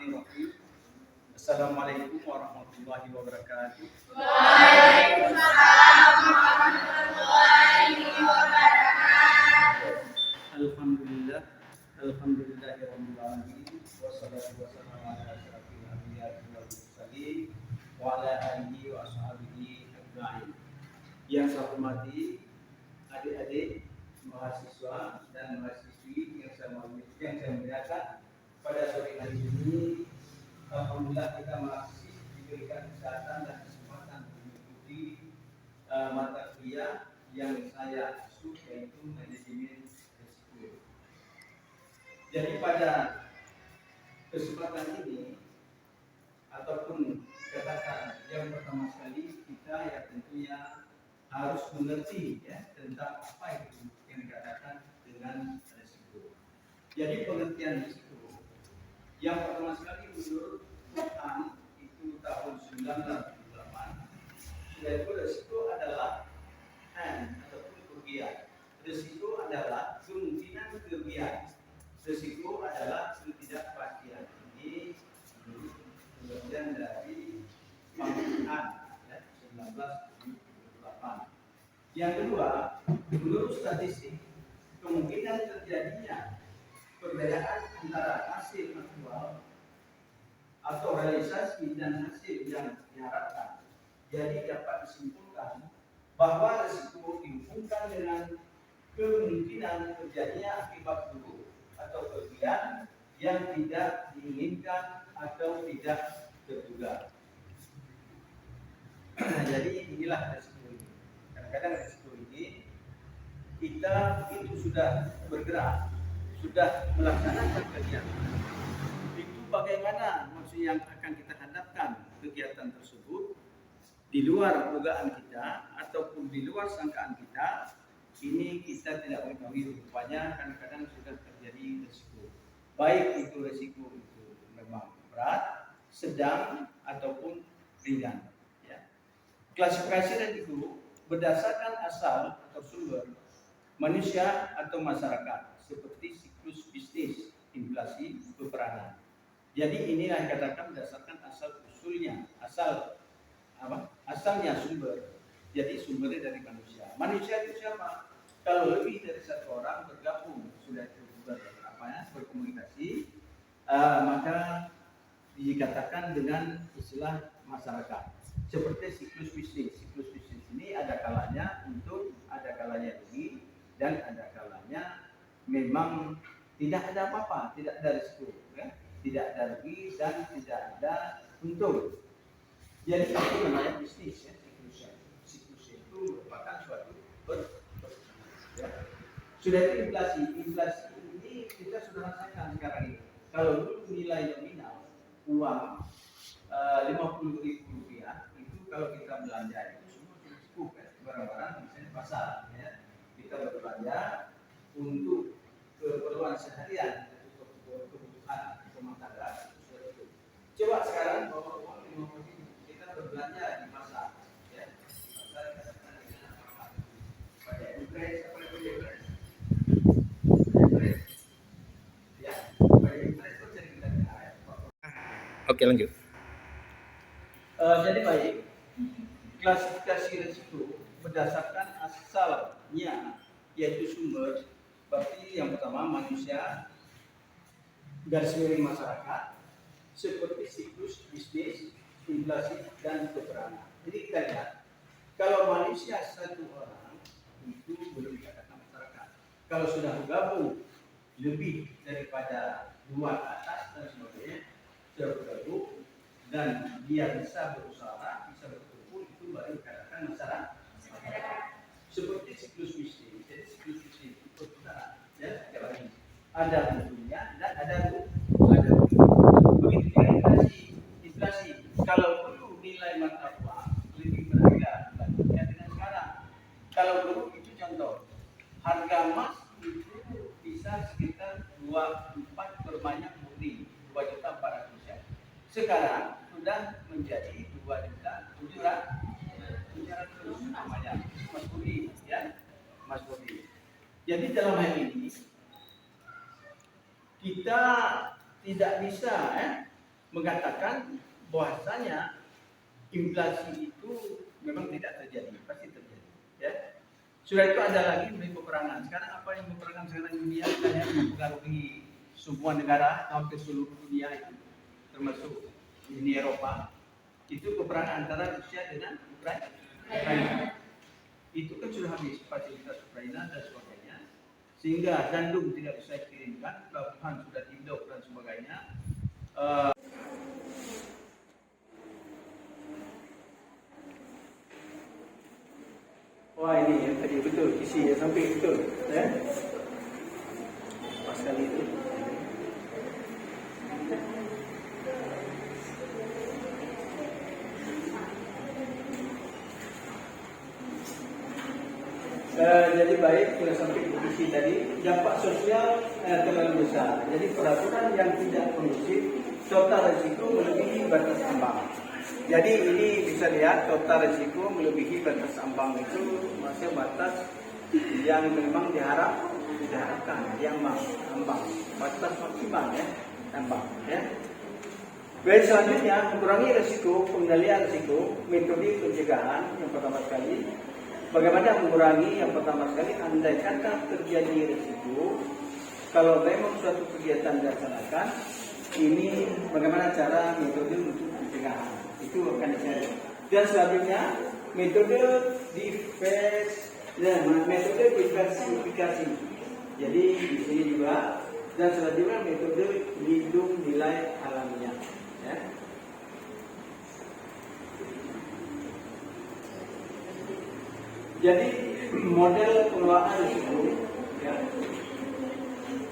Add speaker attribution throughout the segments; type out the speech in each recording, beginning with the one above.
Speaker 1: Bismillahirrahmanirrahim. Assalamualaikum warahmatullahi wabarakatuh.
Speaker 2: Waalaikumsalam warahmatullahi wabarakatuh.
Speaker 1: Alhamdulillah, alhamdulillahirabbil alamin. Wassalatu wassalamu ala asyrafil anbiya'i wal mursalin wa ala alihi wa ashabihi ajma'in. Yang saya hormati adik-adik mahasiswa dan mahasiswi yang saya muliakan, pada sore hari ini alhamdulillah kita masih diberikan kesempatan dan kesempatan mengikuti mata kuliah yang saya asuh, yaitu manajemen risiko. Jadi pada kesempatan ini ataupun katakan yang pertama sekali kita ya tentunya harus mengerti ya tentang apa itu yang dikatakan dengan risiko. Jadi pengertian risiko yang pertama sekali menurut Quran itu tahun 1978, yaitu risiko adalah ataupun kerugian. Risiko adalah kemungkinan kerugian. Risiko adalah ketidakpastian. Ini pengertian dari Quran ya, 1978. Yang kedua, menurut statistik, kemungkinan terjadinya perbedaan antara hasil aktual atau realisasi dan hasil yang diharapkan. Jadi dapat disimpulkan bahwa risiko dihubungkan dengan kemungkinan terjadinya akibat buruk atau kerugian yang tidak diinginkan atau tidak terduga. Jadi inilah risiko ini. Kadang-kadang risiko ini kita begitu sudah bergerak, sudah melaksanakan kegiatan, itu bagaimana maksudnya yang akan kita hadapkan kegiatan tersebut di luar dugaan kita ataupun di luar sangkaan kita, ini kita tidak mengetahui. Rupanya kadang-kadang sudah terjadi risiko, baik itu risiko itu memang berat, sedang ataupun ringan ya. Klasifikasi risiko berdasarkan asal atau sumber manusia atau masyarakat, seperti siklus bisnis, inflasi, peperangan. Jadi inilah yang dikatakan berdasarkan asal usulnya, asalnya sumber. Jadi sumbernya dari manusia. Manusia itu siapa? Kalau lebih dari satu orang bergabung sudah berkomunikasi, maka dikatakan dengan istilah masyarakat. Seperti siklus bisnis. Siklus bisnis ini ada kalanya untung, ada kalanya rugi, dan ada kalanya memang tidak ada apa-apa, tidak ada risiko, ya? Tidak ada rugi dan tidak ada untung. Jadi itu namanya bisnis ya, siklusnya. Siklus itu merupakan suatu ya. Sudah itu inflasi. Inflasi ini kita sudah rasakan sekarang ini. Kalau dulu nilai nominal uang 50.000 rupiah itu kalau kita belanja itu semua cukup ya, barang-barang misalnya pasar ya. Kita berbelanja untuk keperluan seharian, kebutuhan rumah tangga. Coba sekarang bawa uang 50.000, kita berbelanja di pasar, ya. Pasar katakan dengan apa? Pakai impres, apa itu impres? Ya, pakai impres itu jadi kita lihat. Oke, lanjut. Jadi baik, klasifikasi risiko berdasarkan asalnya, yaitu sumber. Berarti yang pertama manusia, garis miring masyarakat, seperti siklus bisnis, inflasi, dan peperangan. Jadi kita lihat, kalau manusia satu orang itu belum dikatakan masyarakat. Kalau sudah bergabung lebih daripada 2 atas dan sebagainya, sudah bergabung dan dia bisa berusaha, bisa berkumpul, itu baru dikatakan masyarakat. Seperti siklus bisnis. Jadi siklus bisnis itu perusahaan, ya, sekali lagi ada untungnya dan ada rugi. Begitu juga inflasi. Kalau dulu nilai mata uang lebih berharga dibandingkan dengan sekarang. Kalau dulu itu contoh, harga emas itu bisa sekitar 24 berbanyak murni 2.400.000 ya. Sekarang sudah menjadi 2.700.000 lumayan. Mas Budi, ya, Mas Budi. Jadi dalam hal ini kita tidak bisa mengatakan bahwasanya inflasi itu memang tidak terjadi, pasti terjadi. Ya. Sudah itu ada lagi peperangan. Sekarang apa yang peperangan sekarang dunia yang mempengaruhi semua negara, hampir seluruh dunia itu, termasuk Uni Eropa, itu peperangan antara Rusia dengan Ukraina. Itu kan sudah habis fasilitas Ukraina dan sebagainya, sehingga gandum tidak bisa dikirimkan, pelabuhan sudah ditutup dan sebagainya. Wah ini yang tadi betul, isi ya sampai betul, ya. Pas kali itu. Jadi baik, sudah sampai ke isi tadi. Dampak sosial terlalu besar. Jadi peraturan yang tidak kondusif, total risiko melebihi batas ambang. Jadi ini bisa lihat total risiko melebihi batas ambang itu masih batas yang memang diharapkan, yang ambang, batas maksimal ya, ambang ya. Baik, selanjutnya mengurangi risiko, pengendalian risiko, metode pencegahan yang pertama sekali. Bagaimana mengurangi? Yang pertama sekali, andai kata terjadi risiko, kalau memang suatu kegiatan dilaksanakan, ini bagaimana cara metode untuk pencegahan itu akan dicari. Dan selanjutnya metode diversifikasi. Jadi di sini juga. Dan selanjutnya metode lindung nilai alamiah. Ya. Jadi model pengelolaan risiko, ya,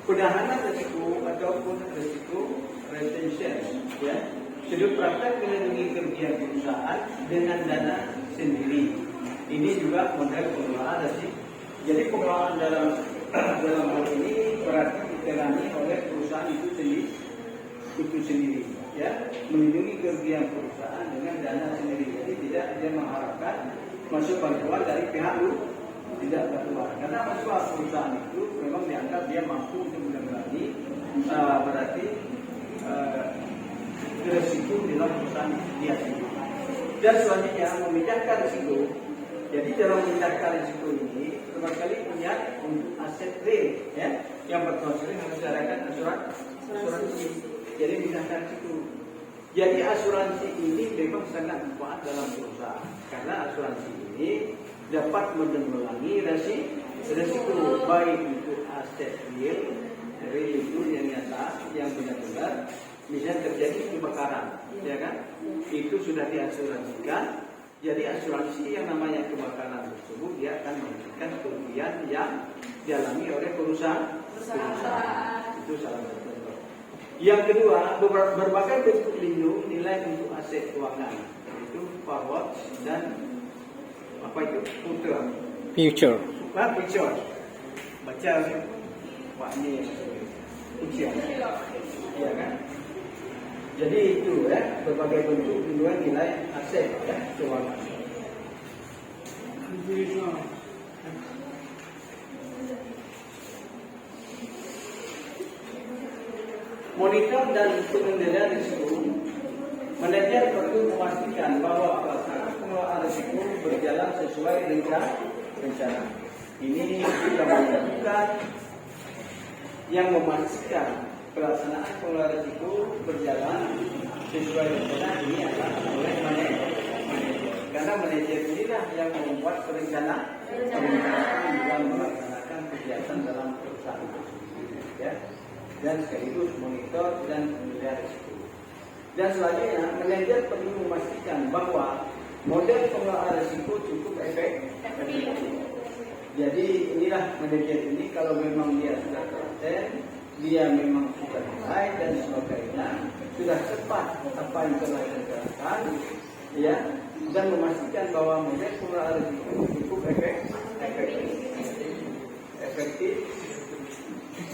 Speaker 1: penahanan risiko ataupun risiko retention, ya, sudut praktek melindungi kerugian perusahaan dengan dana sendiri. Ini juga model pengelolaan risiko. Jadi pengelolaan dalam hal ini berarti ditangani oleh perusahaan itu sendiri, ya, melindungi kerugian perusahaan dengan dana sendiri. Jadi tidak dia mengharapkan masuk bantuan dari pihak tidak bantuan, karena masuk perusahaan itu memang dianggap dia mampu untuk menangani berarti risiko dalam perusahaan dia sendiri. Dan selanjutnya memindahkan risiko. Jadi dalam memindahkan risiko ini pertama kali punya untuk aset real, ya, yang pertama kali harus diadakan asuransi. Jadi memindahkan risiko. Jadi asuransi ini memang sangat bermanfaat dalam perusahaan karena asuransi ini dapat menanggulangi risiko baik untuk aset real itu yang nyata, yang benar-benar misalnya terjadi kebakaran, ya kan? Itu sudah diasuransikan. Jadi asuransi yang namanya kebakaran tersebut dia akan memberikan kerugian yang dialami oleh perusahaan. Itu salah satu. Yang kedua, berbagai bentuk lindung nilai untuk aset keuangan, yaitu forward dan apa itu future. Baca Pak ini future, ya kan? Jadi itu ya, berbagai bentuk lindungan nilai aset ya keuangan. Monitor dan pengendalian risiko. Manajer perlu memastikan bahwa pelaksanaan pengelolaan risiko berjalan sesuai rencana. Ini juga melakukan yang memastikan pelaksanaan pengelolaan risiko berjalan sesuai rencana ini adalah oleh manajer. Karena manajer inilah yang membuat perencanaan dalam melaksanakan kegiatan dalam perusahaan. Ya. Dan sekaligus monitor dan menilai risiko. Dan selanjutnya, manajer perlu memastikan bahwa model pengelolaan risiko cukup efektif. Jadi inilah manajer ini kalau memang dia sudah kompeten, dia memang sudah baik dan sebagainya, sudah cepat apa yang telah dikerjakan, ya, dan memastikan bahwa model pengelolaan risiko cukup efektif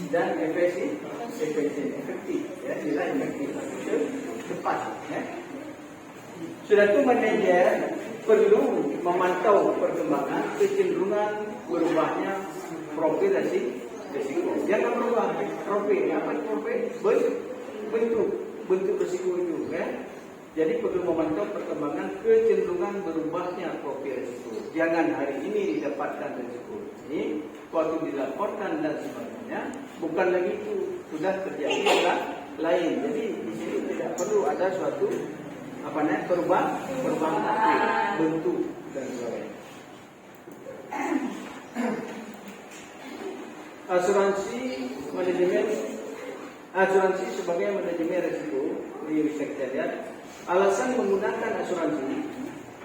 Speaker 1: dan efektif, ya, nilai efektif itu cepat, ya. Sudah itu manajer perlu memantau perkembangan kecenderungan berubahnya profil risiko. Jangan berubah profil, apa profil? Bentuk bentuk risiko itu, ya. Jadi perlu memantau perkembangan kecenderungan berubahnya profil risiko. Jangan hari ini didapatkan risiko ini, waktu dilaporkan dan sebagainya, bukan lagi itu sudah terjadi yang lain. Jadi di sini tidak perlu ada suatu perubahan bentuk dan sebagainya. Asuransi sebagai manajemen risiko di sekretariat. Alasan menggunakan asuransi,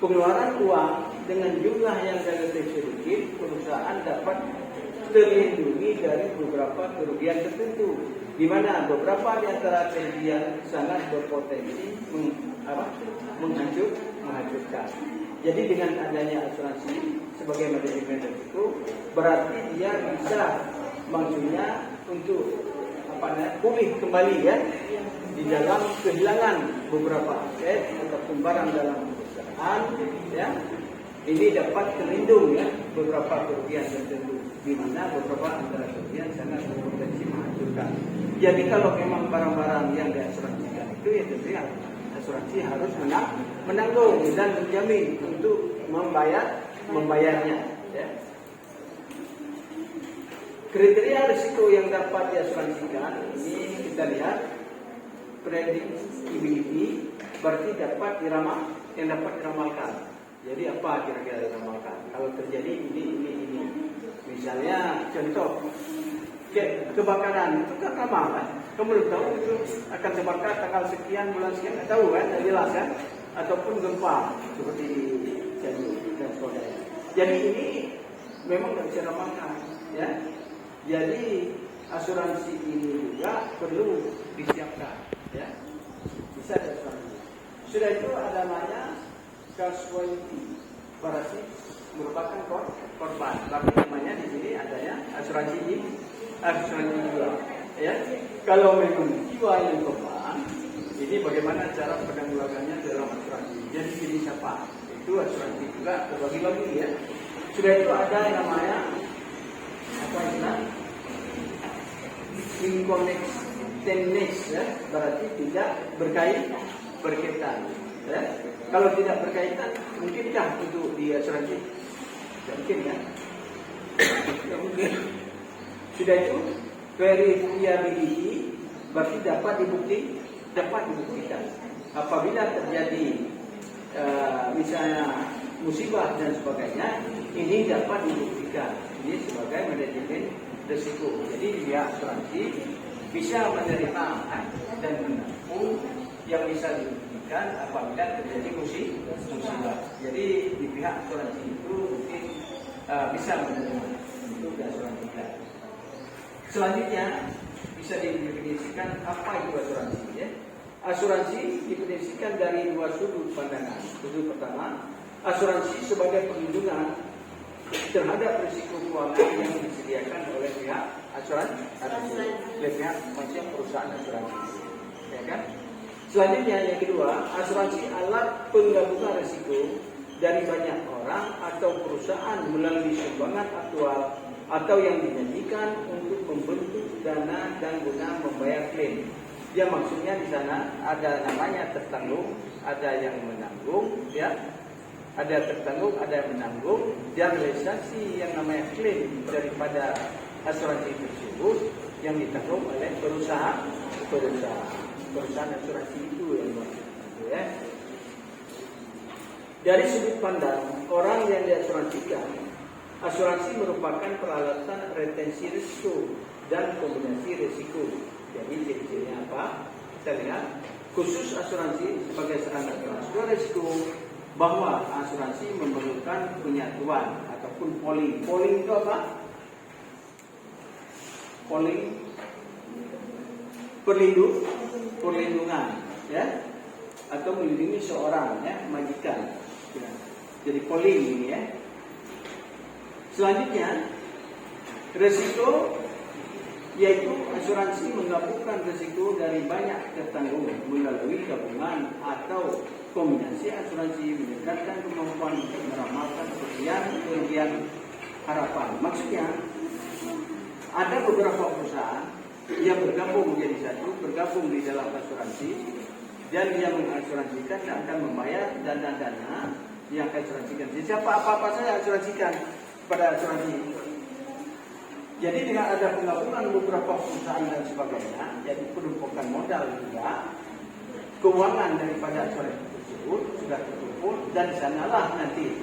Speaker 1: pengeluaran uang dengan jumlah yang relatif sedikit, perusahaan dapat terlindungi dari beberapa kerugian tertentu, di mana beberapa di antara kerugian sangat berpotensi menghancurkan. Jadi dengan adanya asuransi sebagai manajemen risiko, berarti dia bisa maksudnya untuk pulih kembali, ya, di dalam kehilangan beberapa aset ataupun barang dalam perusahaan, ya, ini dapat terlindung, ya, beberapa kerugian tertentu, di mana beberapa antara kerugian sangat berpotensi menghancurkan. Jadi kalau memang barang-barang yang diasuransikan itu, ya tentunya asuransi harus menanggung dan menjamin untuk membayarnya, ya. Kriteria risiko yang dapat diasuransikan ini kita lihat predictability, berarti dapat diramalkan. Jadi apa kira-kira diramalkan? Kalau terjadi ini. Misalnya contoh kebakaran itu kan ramal kan? Kamu tahu itu akan terbakar tanggal sekian bulan sekian, tahu kan? Jelas kan? Ataupun gempa seperti Cianjur dan sebagainya. Jadi ini memang tidak bisa diramalkan, ya. Jadi asuransi ini juga perlu disiapkan, ya. Bisa diasuransi. Sudah itu ada namanya casualty, berarti merupakan korban. Tapi namanya di sini adanya asuransi jiwa, ya. Kalau memang jiwa yang korban, ini bagaimana cara penanggulangannya dalam asuransi? Jadi ini siapa? Itu asuransi juga terbagi-bagi, ya. Sudah itu ada yang namanya inconnex, ya, berarti tidak berkaitan, ya. Kalau tidak berkaitan, mungkinkah untuk diasuransi? Tidak mungkin, ya. Tidak mungkin. Sudah itu verifiability, berarti dapat dibuktikan. Apabila terjadi misalnya musibah dan sebagainya, ini dapat dibuktikan. Ini sebagai manajemen risiko. Jadi pihak asuransi bisa menerima dan menanggung yang bisa dibuktikan apabila terjadi musibah. Jadi di pihak asuransi itu mungkin bisa menerima itu diasuransikan. Selanjutnya bisa didefinisikan apa itu asuransi, ya. Asuransi didefinisikan dari dua sudut pandangan. Sudut pertama, asuransi sebagai perlindungan terhadap risiko keuangan yang disediakan oleh pihak asuransi, oleh pihak maksudnya perusahaan asuransi, ya kan? Selanjutnya yang kedua, asuransi alat penggabungan risiko dari banyak orang atau perusahaan melalui sumbangan aktual atau yang dijanjikan untuk membentuk dana dan guna membayar klaim. Ya, maksudnya di sana ada namanya tertanggung, ada yang menanggung, ya. Ada tertanggung, ada yang menanggung, dan realisasi yang namanya klaim daripada asuransi tersebut yang ditanggung oleh perusahaan asuransi itu yang maksudnya, ya. Dari sudut pandang orang yang diasuransikan, asuransi merupakan peralatan retensi risiko dan kombinasi risiko. Jadi ciri-cirinya apa? Kita lihat khusus asuransi sebagai sarana transfer risiko, bahwa asuransi memerlukan penyatuan ataupun pooling. Pooling itu apa? Pooling perlindungan, ya, atau melindungi seorang, ya, majikan. Ya. Jadi pooling ini, ya. Selanjutnya risiko, yaitu asuransi menggabungkan risiko dari banyak tertanggung melalui gabungan atau kombinasi asuransi meningkatkan kemampuan untuk meramalkan kerugian harapan. Maksudnya ada beberapa perusahaan dia bergabung menjadi satu, bergabung di dalam asuransi, dan dia mengasuransikan dan akan membayar dana-dana yang asuransikan. Jadi siapa apa-apa saya asuransikan pada asuransi. Jadi dengan ada penggabungan beberapa perusahaan dan sebagainya, jadi penumpukan modal juga, keuangan daripada asuransi tersebut sudah terkumpul, dan di sanalah nanti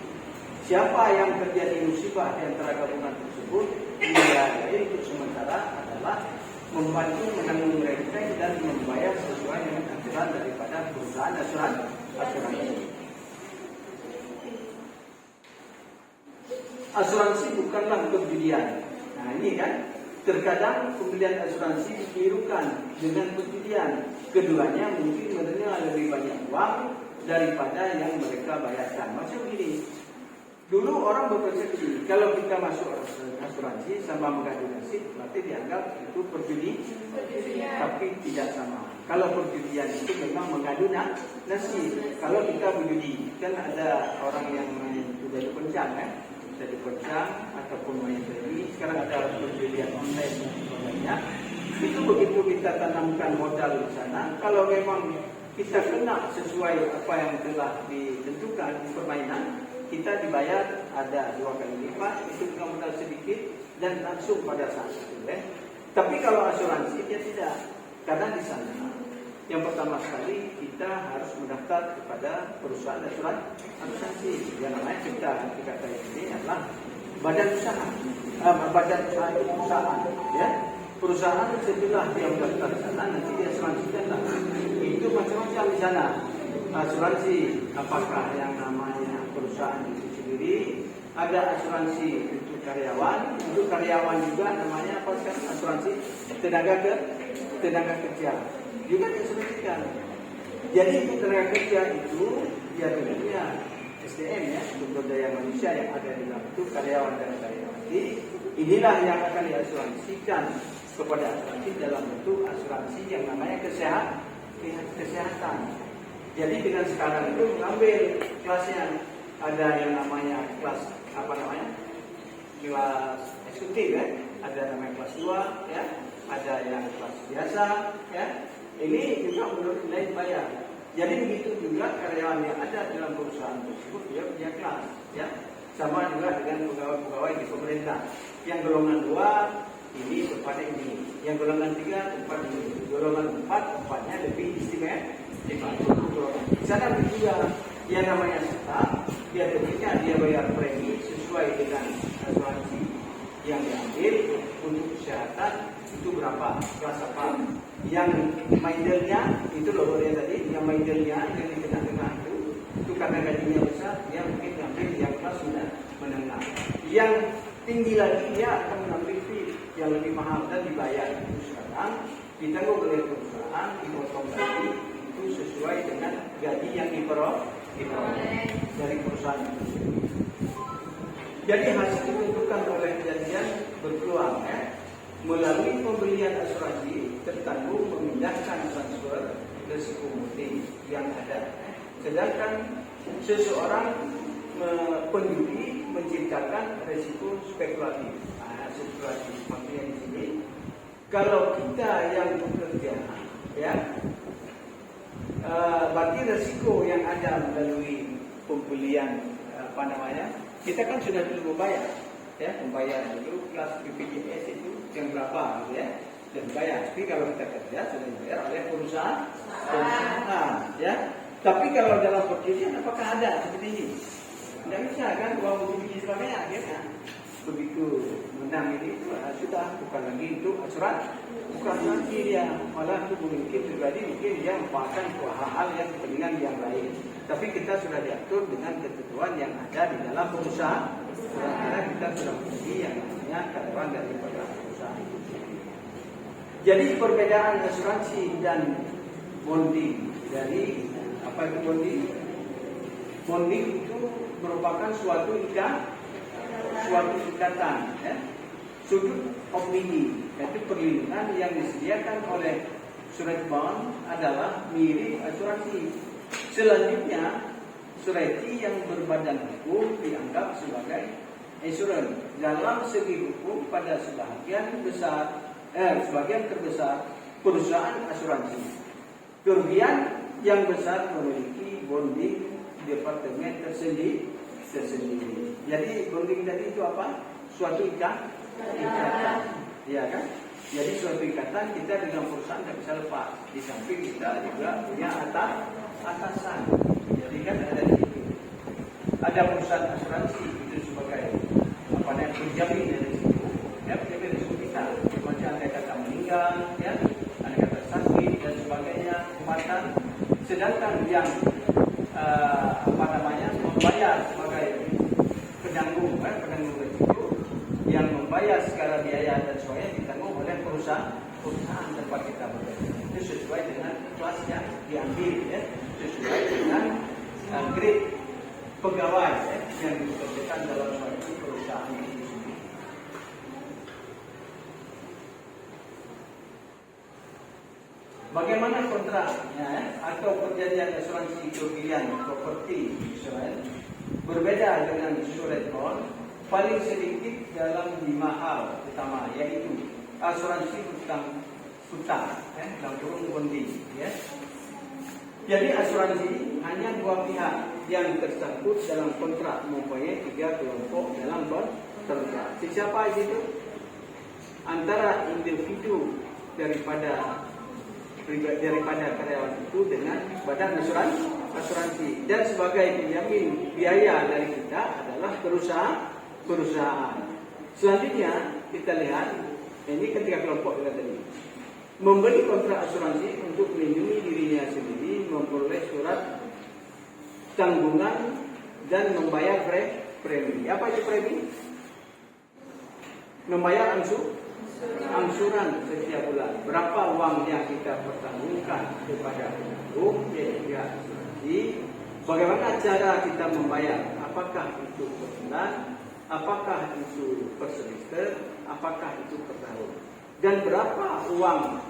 Speaker 1: siapa yang terjadi musibah di antara gabungan tersebut, dia untuk sementara adalah membantu menanggung mereka dan membayar sesuai dengan aturan daripada perusahaan asuransi. Asuransi bukanlah perjudian. Nah ini kan, terkadang pembelian asuransi ditirukan dengan perjudian. Keduanya mungkin menerima lebih banyak uang daripada yang mereka bayarkan. Maksud begini, dulu orang berpersepsi kalau kita masuk asuransi sama mengadu nasib, berarti dianggap itu perjudian. Tapi tidak sama. Kalau perjudian itu memang mengadu nasib. Kalau kita berjudi, kan ada orang yang sudah dipencang kan? Jadi pencang ataupun main judi, sekarang ada perjudian online dan sebagainya. Itu begitu kita tanamkan modal di sana, kalau memang kita kena sesuai apa yang telah ditentukan di permainan, kita dibayar ada 2 kali lipat, itu dengan modal sedikit dan langsung pada saat itu. Tapi kalau asuransi dia tidak, karena di sana yang pertama sekali kita harus mendaftar kepada perusahaan asuransi. Yang namanya kita ini adalah badan usaha, perusahaan. Ya, perusahaan setelah dia mendaftar di sana nanti dia asuransikan lah. Itu macam-macam di sana. Asuransi apakah yang namanya perusahaan itu sendiri, ada asuransi untuk karyawan juga namanya apa sekarang, asuransi tenaga kerja juga diasuransikan. Jadi tenaga kerja itu dia tentunya SDM ya, sumber daya manusia yang ada di dalam itu karyawan dan karyawati. Inilah yang akan diasuransikan kepada asuransi dalam bentuk asuransi yang namanya kesehatan. Jadi dengan sekarang itu mengambil kelasnya, ada yang namanya kelas kelas eksekutif ya, ada namanya kelas 2 ya, ada yang kelas biasa ya. Ini juga menurut nilai bayar. Jadi begitu juga karyawan yang ada dalam perusahaan tersebut dia punya kelas ya. Sama juga dengan pegawai-pegawai di pemerintah. Yang golongan 2 ini tempatnya ini, yang golongan 3 tempat ini, golongan 4 tempatnya lebih istimewa. Di sana juga yang namanya staff, dia ketika dia bayar premi sesuai dengan asuransi yang diambil untuk kesehatan itu berapa, kelas apa. Yang middle-nya itu loh dia tadi, yang middle-nya yang di tengah-tengah itu karena gajinya besar, dia mungkin mengambil yang kelas sudah menengah. Yang tinggi lagi dia akan mengambil fee yang lebih mahal dan dibayar. Itu sekarang ditanggung oleh perusahaan, dipotong lagi itu sesuai dengan gaji yang diperoleh dari perusahaan itu. Jadi hasil ditentukan oleh kejadian berpeluang melalui pembelian asuransi tertanggung memindahkan transfer risiko muting yang ada. Sedangkan seseorang penjudi menciptakan risiko spekulatif. Spekulatif maksudnya di sini kalau kita yang bekerja ya, berarti risiko yang ada melalui pembelian kita kan sudah dulu membayar ya, membayar dulu kelas BPJS itu yang berapa gitu ya, dan bayar. Tapi kalau kita kerja sudah dibayar oleh perusahaan ya. Tapi kalau dalam perjudian apakah ada seperti ini? Tidak bisa kan, uang biji sebagainya akhirnya begitu menang ini sudah bukan lagi itu asuransi, bukan lagi dia, malah itu mungkin pribadi mungkin dia memanfaatkan hal-hal yang kepentingan yang lain. Tapi kita sudah diatur dengan ketentuan yang ada di dalam perusahaan. Karena kita sudah memiliki yang namanya karyawan daripada perusahaan. Jadi perbedaan asuransi dan bonding dari apa itu bonding? Bonding itu merupakan suatu ikatan ya. Sudut obligasi, yaitu perlindungan yang disediakan oleh surat bond adalah mirip asuransi. Selanjutnya, surety yang berbadan hukum dianggap sebagai insurans. Dalam segi hukum pada sebagian besar sebagian terbesar perusahaan asuransi. Kerugian yang besar memiliki bonding departemen tersendiri. Jadi bonding tadi itu apa? Suatu ikatan, ya kan? Jadi suatu ikatan kita dengan perusahaan tidak bisa lepas. Di samping kita juga punya atasan. Jadi kan ada di situ. Ada perusahaan asuransi itu sebagai apa namanya penjamin dari situ. Ya, penjamin dari kita. Macam ada kata meninggal, ya, ada kata sakit dan sebagainya, kematian. Sedangkan yang apa namanya membayar sebagai penanggung resiko, yang membayar segala biaya dan sebagainya ditanggung oleh perusahaan tempat kita bekerja. Itu sesuai dengan kelas yang diambil, ya, sesuai dengan grade pegawai, ya, yang dipekerjakan dalam suatu perusahaan itu sendiri. Bagaimana kontraknya, atau perjanjian asuransi kerugian properti Israel berbeda dengan surat bond paling sedikit dalam 5 hal utama, yaitu asuransi hutang, dalam kurung bonding, ya. Jadi asuransi hanya 2 pihak yang tersebut dalam kontrak, mempunyai 3 kelompok dalam kontrak. Siapa itu? Antara individu daripada karyawan itu dengan badan asuransi, dan sebagai penjamin biaya dari kita adalah perusahaan. Selanjutnya kita lihat ini ketiga kelompok kita tadi. Membeli kontrak asuransi untuk melindungi dirinya sendiri, memperoleh surat tanggungan dan membayar premi. Apa itu premi? Membayar angsuran setiap bulan. Berapa uang yang kita pertanggungkan kepada penanggung, yaitu asuransi. Bagaimana cara kita membayar? Apakah itu per bulan? Apakah itu per semester? Apakah itu per tahun? Dan berapa uang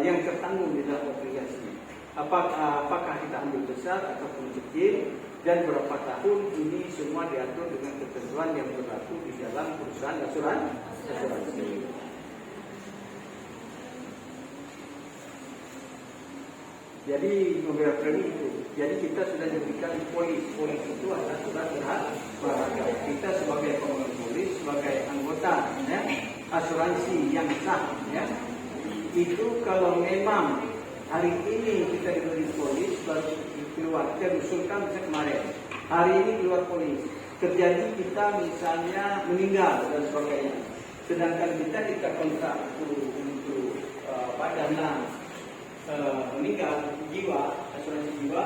Speaker 1: yang tertanggung di dalam obligasi? Apakah kita ambil besar ataupun kecil? Dan berapa tahun? Ini semua diatur dengan ketentuan yang berlaku di dalam perusahaan asuransi. Jadi membayar premi itu. Jadi kita sudah diberikan polis. Polis itu adalah surat berharga. Kita sebagai pengguna polis, sebagai anggota, ya, asuransi yang sah, ya, itu kalau memang hari ini kita diberi polis baru keluar, kita usulkan misalnya kemarin, hari ini keluar polis, terjadi kita misalnya meninggal dan sebagainya, sedangkan kita kontrak untuk dana meninggal jiwa, asuransi jiwa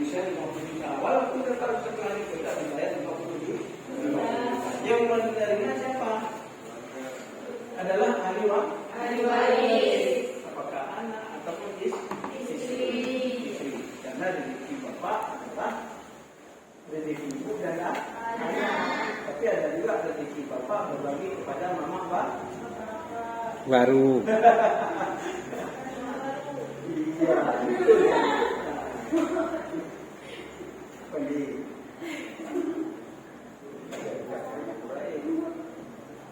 Speaker 1: bisa 50 juta, walaupun tetap setelah itu kita membayar 50 juta. Yang menerimanya siapa? Adalah ahli waris. Apakah anak ataupun istri. Karena rezeki bapak adalah rezeki ibu dan anak. Tapi ada juga rezeki bapak berbagi kepada mama
Speaker 3: baru.
Speaker 1: Iya, betul ya.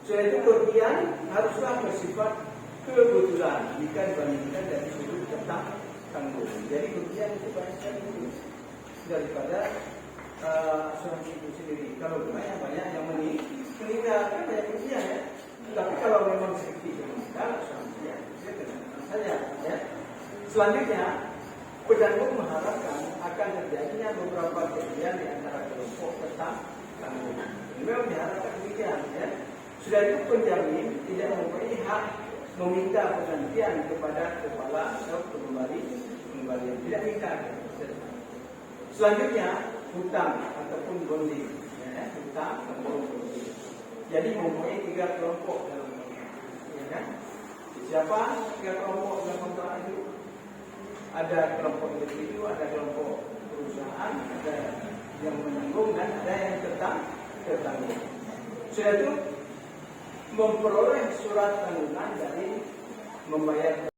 Speaker 1: Soal itu kerugian haruslah bersifat kebetulan jika dibandingkan dari sudut tanggung. Jadi kerugian itu banyak sekali daripada asuransi itu sendiri. Kalau banyak yang meninggal kan banyak kerugian, ya. Tapi kalau memang sedikit meninggal, asuransi ya tenang saja, ya. Selanjutnya, penanggung mengharapkan akan terjadinya beberapa kejadian di antara kelompok tanggung. Memang diharapkan demikian, ya. Sudah itu penjamin tidak mempunyai hak meminta pergantian kepada kepala atau pengembalian, tidak minta. Selanjutnya, hutang ataupun bonding, ya, hutang ataupun bonding. Jadi mempunyai 3 kelompok dalam kontrak, ya kan? Siapa 3 kelompok dalam kontrak itu? Ada kelompok individu, ada kelompok perusahaan, ada yang menanggung dan ada yang tertanggung. Sudah itu memperoleh surat tanggungan dari membayar